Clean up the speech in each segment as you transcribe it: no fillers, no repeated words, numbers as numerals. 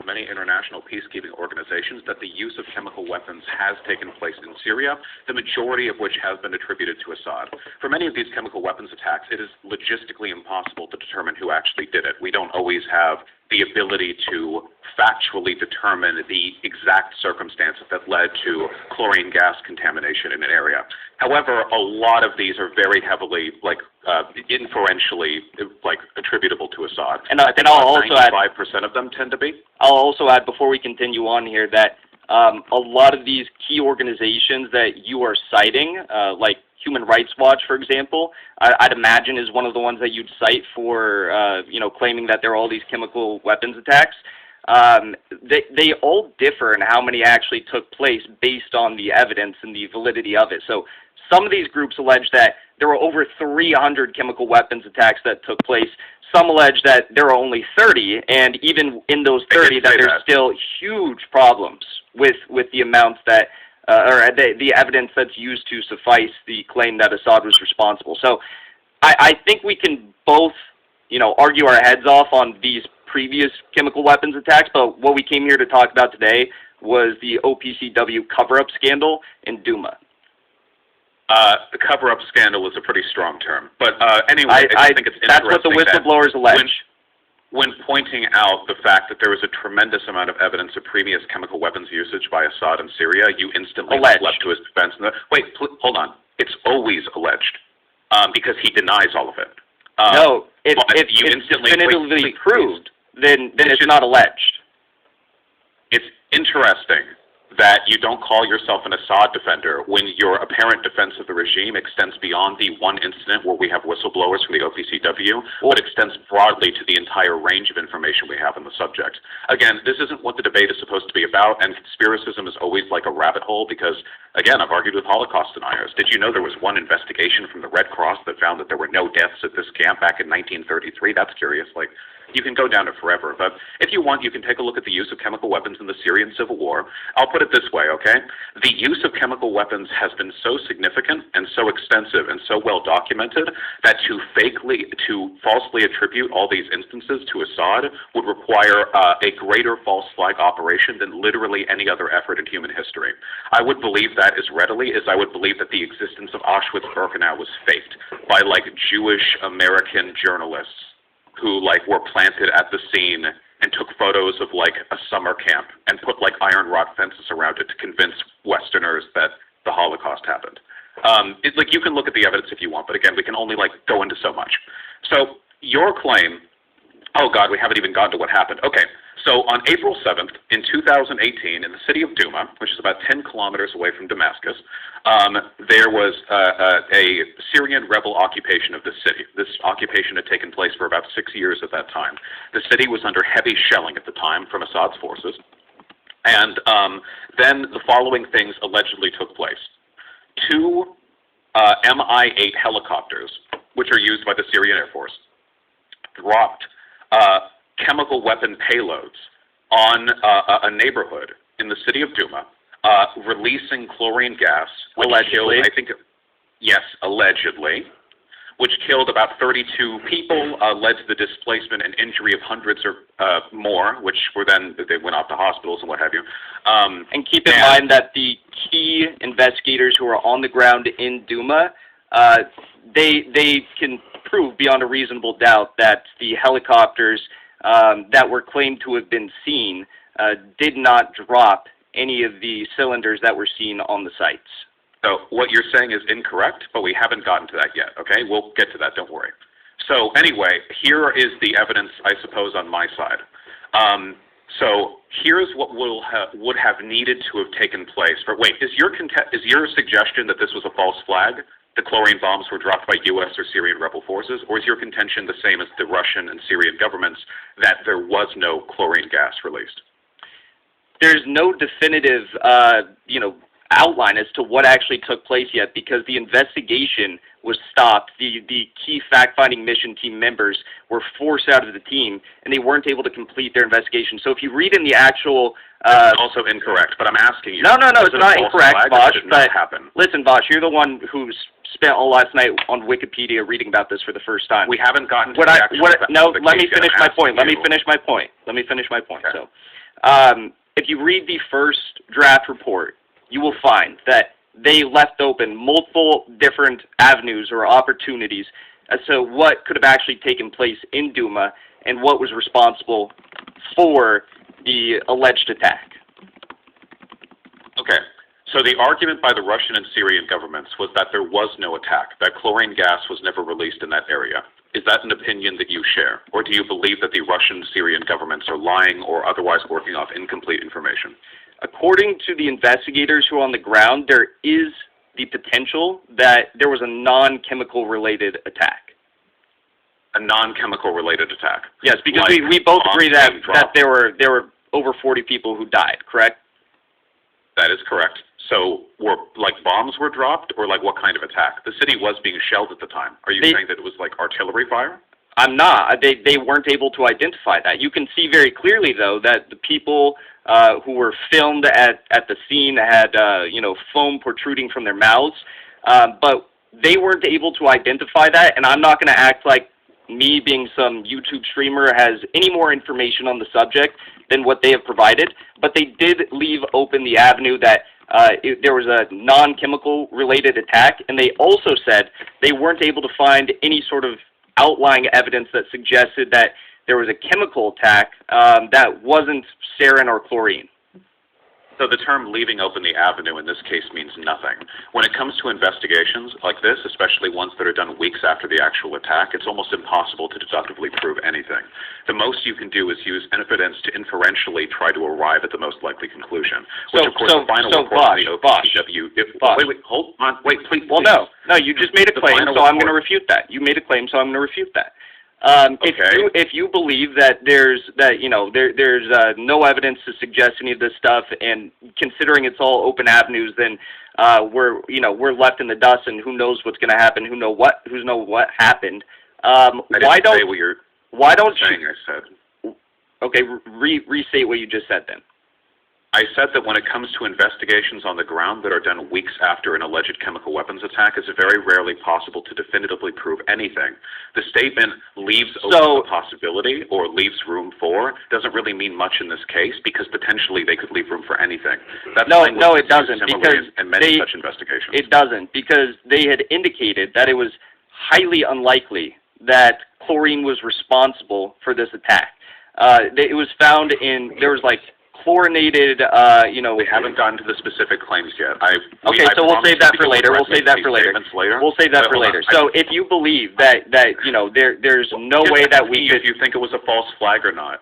many international peacekeeping organizations that the use of chemical weapons has taken place in Syria, the majority of which has been attributed to Assad. For many of these chemical weapons attacks, it is logistically impossible to determine who actually did it. We don't always have the ability to factually determine the exact circumstances that led to chlorine gas contamination in an area. However, a lot of these are very heavily, inferentially, attributable to Assad. And I'll also add, 95% of them tend to be. I'll also add, before we continue on here, that a lot of these key organizations that you are citing, like Human Rights Watch, for example, I'd imagine is one of the ones that you'd cite for, claiming that there are all these chemical weapons attacks. They all differ in how many actually took place based on the evidence and the validity of it. So some of these groups allege that there were over 300 chemical weapons attacks that took place. Some allege that there are only 30, and even in those 30, that there's still huge problems with the amounts that, or the evidence that's used to suffice the claim that Assad was responsible. So I think we can both, argue our heads off on these previous chemical weapons attacks, but what we came here to talk about today was the OPCW cover-up scandal in Duma. The cover-up scandal is a pretty strong term. But anyway, I think it's interesting that's what the whistleblowers allege. When pointing out the fact that there was a tremendous amount of evidence of previous chemical weapons usage by Assad in Syria, you instantly leapt to his defense. Wait, hold on. It's always alleged, because he denies all of it. No, if it's definitively proved, then it's not alleged. It's interesting that you don't call yourself an Assad defender when your apparent defense of the regime extends beyond the one incident where we have whistleblowers from the OPCW, but extends broadly to the entire range of information we have on the subject. Again, this isn't what the debate is supposed to be about, and conspiracism is always like a rabbit hole because, again, I've argued with Holocaust deniers. Did you know there was one investigation from the Red Cross that found that there were no deaths at this camp back in 1933? That's curious. You can go down to forever, but if you want, you can take a look at the use of chemical weapons in the Syrian civil war. I'll put it this way, okay? The use of chemical weapons has been so significant and so extensive and so well documented that to falsely attribute all these instances to Assad would require a greater false flag operation than literally any other effort in human history. I would believe that as readily as I would believe that the existence of Auschwitz-Birkenau was faked by Jewish American journalists who were planted at the scene and took photos of a summer camp and put iron rod fences around it to convince Westerners that the Holocaust happened. You can look at the evidence if you want, but again, we can only go into so much. So your claim, oh God, we haven't even gotten to what happened. Okay, so on April 7th in 2018 in the city of Duma, which is about 10 kilometers away from Damascus, there was a Syrian rebel occupation of the city. This occupation had taken place for about 6 years at that time. The city was under heavy shelling at the time from Assad's forces. And then the following things allegedly took place. Two Mi-8 helicopters, which are used by the Syrian Air Force, dropped chemical weapon payloads on a neighborhood in the city of Duma, releasing chlorine gas, which allegedly killed, allegedly, which killed about 32 people, led to the displacement and injury of hundreds or more, which were then, they went off to hospitals and what have you. And keep in mind that the key investigators who are on the ground in Duma, they can prove beyond a reasonable doubt that the helicopters that were claimed to have been seen did not drop any of the cylinders that were seen on the sites. So what you're saying is incorrect, but we haven't gotten to that yet, okay? We'll get to that, don't worry. So anyway, here is the evidence, I suppose, on my side. So here's what would have needed to have taken place. Is your suggestion that this was a false flag? The chlorine bombs were dropped by U.S. or Syrian rebel forces, or is your contention the same as the Russian and Syrian governments, that there was no chlorine gas released? There's no definitive, outline as to what actually took place yet, because the investigation was stopped. The key fact-finding mission team members were forced out of the team, and they weren't able to complete their investigation. So if you read in the actual... That's also incorrect, but I'm asking you. No, it's not incorrect, Vaush, but happen? Listen, Vaush, you're the one who's spent all last night on Wikipedia reading about this for the first time. We haven't gotten to the actual let me finish my point. Okay. So, if you read the first draft report, you will find that they left open multiple different avenues or opportunities as to what could have actually taken place in Duma and what was responsible for the alleged attack. Okay. So the argument by the Russian and Syrian governments was that there was no attack, that chlorine gas was never released in that area. Is that an opinion that you share? Or do you believe that the Russian and Syrian governments are lying or otherwise working off incomplete information? According to the investigators who are on the ground, there is the potential that there was a non-chemical related attack. A non-chemical related attack? Yes, because like we both agree that there were over 40 people who died, correct? That is correct. So bombs were dropped, or what kind of attack? The city was being shelled at the time. Are you saying that it was artillery fire? I'm not. They weren't able to identify that. You can see very clearly, though, that the people who were filmed at the scene had foam protruding from their mouths, but they weren't able to identify that. And I'm not going to act like me, being some YouTube streamer, has any more information on the subject than what they have provided. But they did leave open the avenue that there was a non-chemical related attack, and they also said they weren't able to find any sort of outlying evidence that suggested that there was a chemical attack that wasn't sarin or chlorine. So the term leaving open the avenue in this case means nothing. When it comes to investigations like this, especially ones that are done weeks after the actual attack, it's almost impossible to deductively prove anything. The most you can do is use evidence to inferentially try to arrive at the most likely conclusion. Which, of course, the final report of the OPCW... Wait, hold on. Wait, please. Well, no, you just made a claim, so I'm going to refute that. You made a claim, so I'm going to refute that. If you believe that there's no evidence to suggest any of this stuff, and considering it's all open avenues, then we're left in the dust, and who knows what's going to happen? Who knows what happened? Why don't you? I said. Okay, restate what you just said then. I said that when it comes to investigations on the ground that are done weeks after an alleged chemical weapons attack, it's very rarely possible to definitively prove anything. The statement leaves open the possibility or leaves room for doesn't really mean much in this case, because potentially they could leave room for anything. No, it doesn't, because in many such investigations. It doesn't, because they had indicated that it was highly unlikely that chlorine was responsible for this attack. It was found there was chlorinated, We haven't gotten to the specific claims yet. So we'll save that for later. We'll save that for later. So if you believe that there's no way that we could... If you think it was a false flag or not.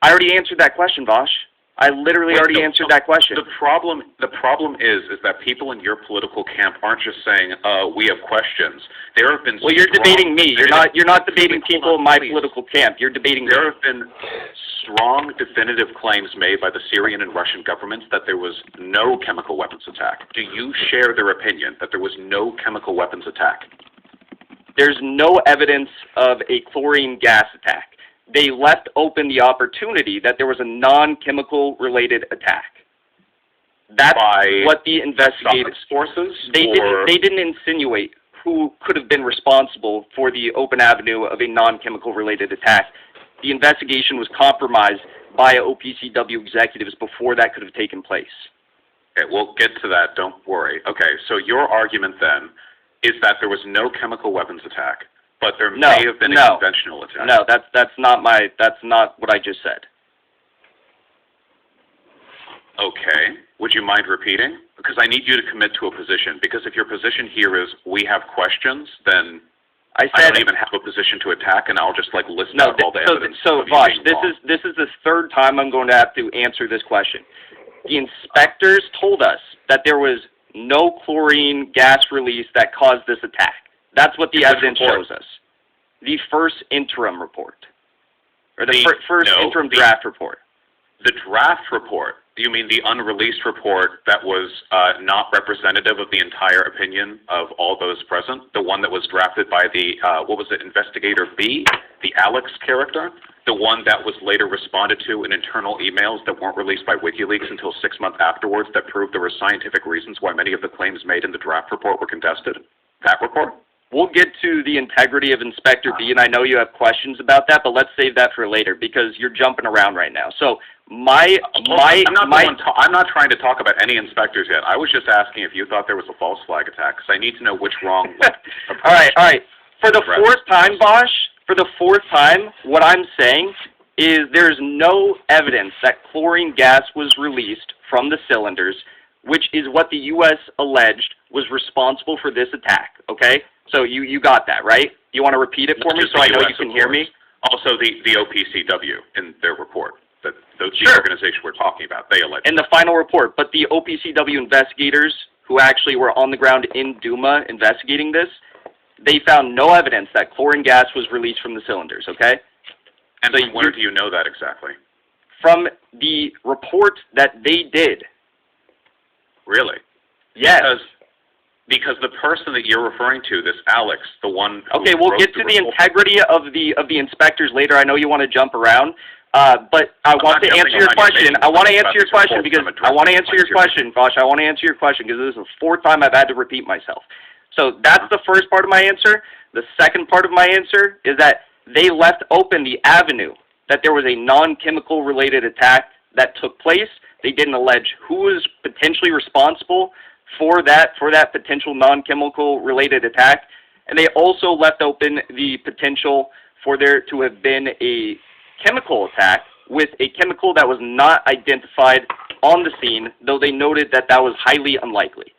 I already answered that question, Vaush. I literally already answered that question. The problem is that people in your political camp aren't just saying, we have questions. There have been you're debating me. You're not debating people in my political camp. You're debating me. There have been strong, definitive claims made by the Syrian and Russian governments that there was no chemical weapons attack. Do you share their opinion that there was no chemical weapons attack? There's no evidence of a chlorine gas attack. They left open the opportunity that there was a non-chemical related attack. That's what the investigators... forces? They didn't insinuate who could have been responsible for the open avenue of a non-chemical related attack. The investigation was compromised by OPCW executives before that could have taken place. Okay, we'll get to that, don't worry. Okay, so your argument then is that there was no chemical weapons attack, but there may have been a conventional attack. No, that's not what I just said. Okay. Would you mind repeating? Because I need you to commit to a position. Because if your position here is we have questions, then I don't even have a position to attack, and I'll just list out all the evidence. So Vaush, this is the third time I'm going to have to answer this question. The inspectors told us that there was no chlorine gas release that caused this attack. That's what the evidence shows us. The first interim report, or the first interim draft report. The draft report. You mean the unreleased report that was not representative of the entire opinion of all those present? The one that was drafted by the, what was it, Investigator B, the Alex character? The one that was later responded to in internal emails that weren't released by WikiLeaks until 6 months afterwards that proved there were scientific reasons why many of the claims made in the draft report were contested? That report? We'll get to the integrity of Inspector B, and I know you have questions about that, but let's save that for later because you're jumping around right now. So I'm not trying to talk about any inspectors yet. I was just asking if you thought there was a false flag attack, because I need to know which wrong. All right. For the fourth time, Vaush, for the fourth time, what I'm saying is there's no evidence that chlorine gas was released from the cylinders, which is what the U.S. alleged was responsible for this attack, okay? So you got that, right? You want to repeat it for me so I know you can hear me? Also, the OPCW in their report, the Sure. organization we're talking about, they alleged. In the final report, but the OPCW investigators who actually were on the ground in Duma investigating this, they found no evidence that chlorine gas was released from the cylinders, okay? And so where do you know that exactly? From the report that they did. Really? Yes. Because the person that you're referring to, this Alex, the one who Okay, we'll get to the integrity of the inspectors later. I know you want to jump around, but I want to answer your question. I want to answer your question because I want to answer your question, Vaush. I want to answer your question because this is the fourth time I've had to repeat myself. So that's the first part of my answer. The second part of my answer is that they left open the avenue that there was a non-chemical related attack that took place. They didn't allege who was potentially responsible for that potential non-chemical related attack, and they also left open the potential for there to have been a chemical attack with a chemical that was not identified on the scene, though they noted that that was highly unlikely.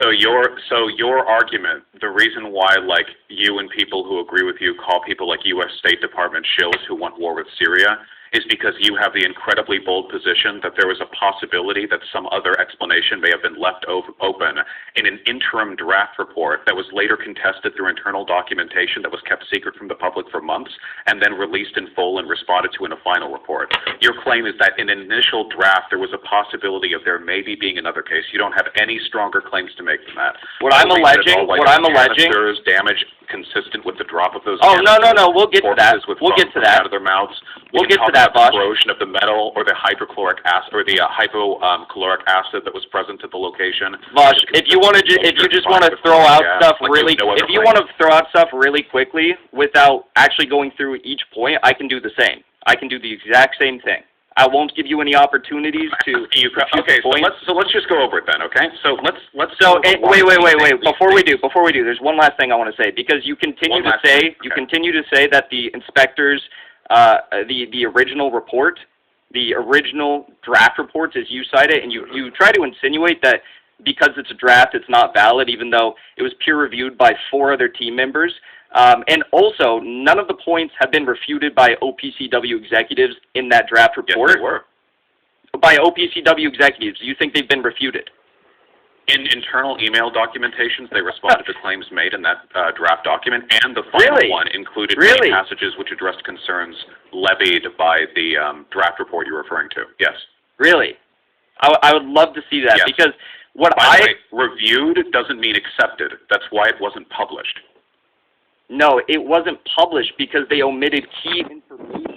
So your argument, the reason why, like, you and people who agree with you call people like U.S. State Department shills who want war with Syria is because you have the incredibly bold position that there was a possibility that some other explanation may have been left open in an interim draft report that was later contested through internal documentation that was kept secret from the public for months and then released in full and responded to in a final report. Your claim is that in an initial draft there was a possibility of there maybe being another case. You don't have any stronger claims to make than that. What I'm alleging, damage consistent with the drop of those. Oh, no, we'll get to that. We'll get to that. Out of their mouths. We'll get to that, Vaush. Corrosion of the metal or the hydrochloric acid or the hypochloric acid that was present at the location. Vaush, if you just want to throw out stuff really quickly without actually going through each point, I can do the same. I can do the exact same thing. I won't give you any opportunities to. Okay, so let's just go over it then. Okay, so let's. Wait. Before we do, there's one last thing I want to say because you continue to say that the inspectors, the original report, the original draft reports, as you cite it, and you try to insinuate that because it's a draft, it's not valid, even though it was peer reviewed by 4 other team members. And also, none of the points have been refuted by OPCW executives in that draft report. Yes, they were. By OPCW executives, do you think they've been refuted? In internal email documentations, they responded to claims made in that draft document, and the final one included many passages which addressed concerns levied by the draft report you're referring to. Yes. Really? I would love to see that because what By the way, reviewed doesn't mean accepted. That's why it wasn't published. No, it wasn't published because they omitted key information